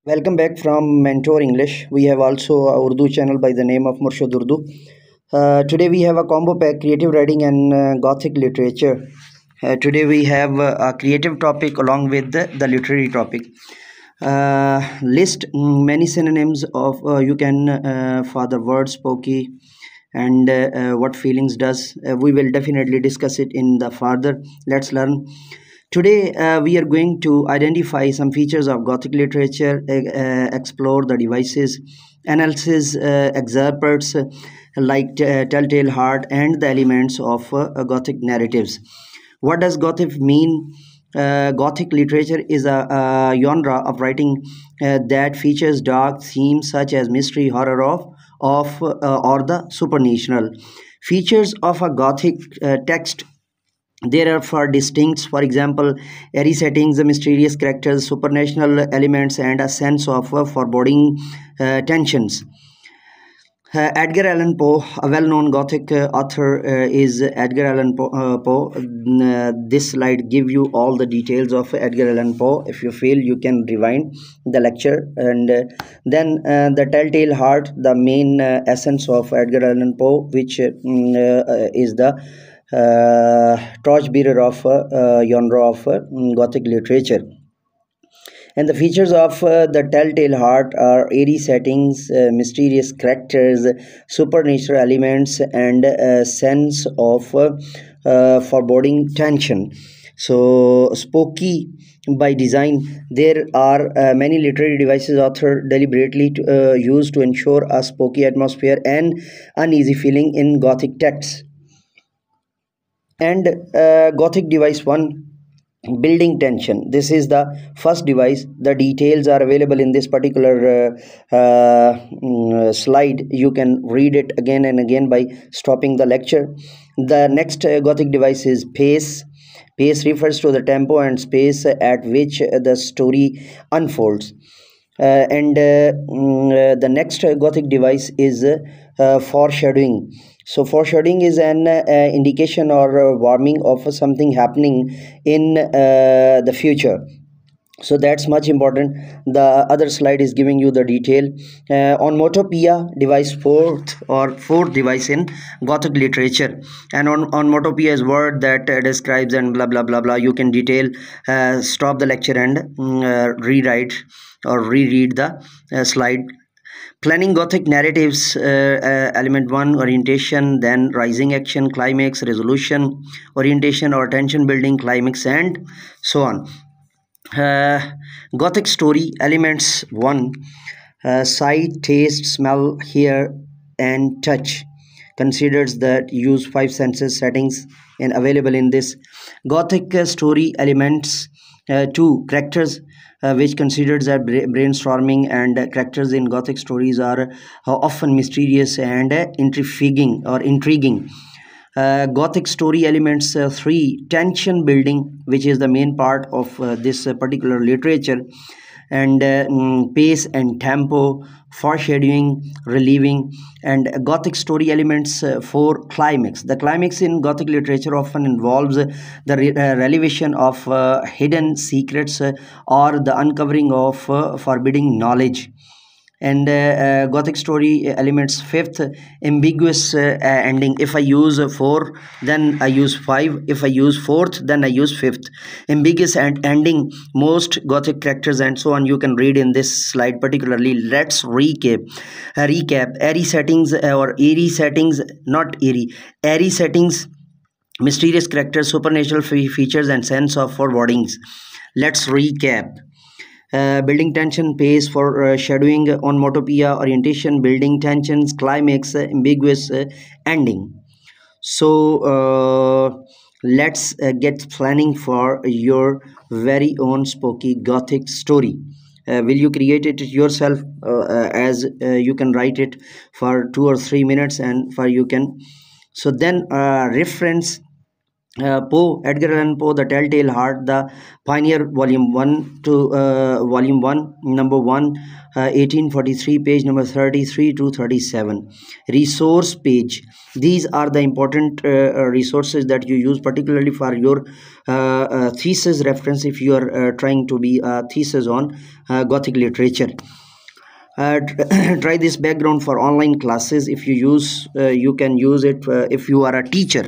Welcome back from Mentor English. We have also a Urdu channel by the name of Murshid Urdu. Today we have a combo pack creative writing and Gothic literature. Today we have a creative topic along with the literary topic. List many synonyms of you can for the word spooky and what feelings does. We will definitely discuss it in the further. Let's learn. Today, we are going to identify some features of Gothic literature, explore the devices, analysis, excerpts like Telltale Heart, and the elements of Gothic narratives. What does Gothic mean? Gothic literature is a genre of writing that features dark themes such as mystery, horror or the supernatural. Features of a Gothic text there are four distincts, for example, airy settings, mysterious characters, supernatural elements, and a sense of foreboding tensions. Edgar Allan Poe, a well-known Gothic author, is Edgar Allan Poe. This slide give you all the details of Edgar Allan Poe. If you feel, you can rewind the lecture. And then the Telltale Heart, the main essence of Edgar Allan Poe, which is the torchbearer of genre of Gothic literature. And the features of the Telltale Heart are eerie settings, mysterious characters, supernatural elements, and a sense of foreboding tension. So, spooky by design, there are many literary devices author deliberately used to ensure a spooky atmosphere and uneasy feeling in Gothic texts. And Gothic device 1, building tension. This is the first device. The details are available in this particular slide. You can read it again and again by stopping the lecture. The next Gothic device is pace. Pace refers to the tempo and space at which the story unfolds. The next Gothic device is foreshadowing. So foreshadowing is an indication or warning of something happening in the future. So that's much important. The other slide is giving you the detail on Motopia device, fourth device in Gothic literature. And on Motopia is word that describes and blah blah blah blah. You can detail, stop the lecture and rewrite or reread the slide. Planning Gothic narratives, element 1, orientation, then rising action, climax, resolution, orientation or tension building, climax, and so on. Gothic story, elements 1, sight, taste, smell, hear, and touch. Considers that use 5 senses settings and available in this. Gothic story elements 2, characters, which considers that brainstorming and characters in Gothic stories are often mysterious and intriguing. Gothic story elements 3, tension building, which is the main part of this particular literature, and pace and tempo, foreshadowing, relieving, and Gothic story elements 4, climax. The climax in Gothic literature often involves the revelation of hidden secrets or the uncovering of forbidden knowledge. And Gothic story elements 5th, ambiguous ending. If I use 4, then I use 5. If I use 4th, then I use 5th. Ambiguous and ending, most Gothic characters and so on, you can read in this slide particularly. Let's recap airy settings or eerie settings, not eerie, airy settings, mysterious characters, supernatural features, and sense of forebodings. Let's recap. Building tension, pace for shadowing on Motopia, orientation, building tensions, climax, ambiguous ending. So let's get planning for your very own spooky Gothic story. Will you create it yourself, as you can write it for 2 or 3 minutes and for you can. So then reference Poe, Edgar Allan Poe, The Telltale Heart, The Pioneer, Volume 1 to Volume 1, Number 1, 1843, page number 33 to 37. Resource page. These are the important resources that you use, particularly for your thesis reference if you are trying to be a thesis on Gothic literature. Try this background for online classes. If you use you can use it if you are a teacher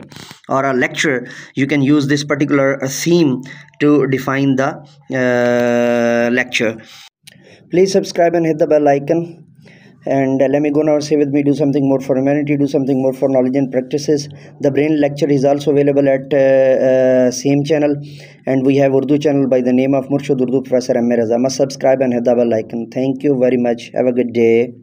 or a lecturer. You can use this particular theme to define the lecture. Please subscribe and hit the bell icon. And let me go now. Say with me: do something more for humanity, do something more for knowledge and practices. The brain lecture is also available at same channel, and we have Urdu channel by the name of Murshid Urdu Professor Ahmad Raza. Must subscribe and hit the bell icon. Thank you very much. Have a good day.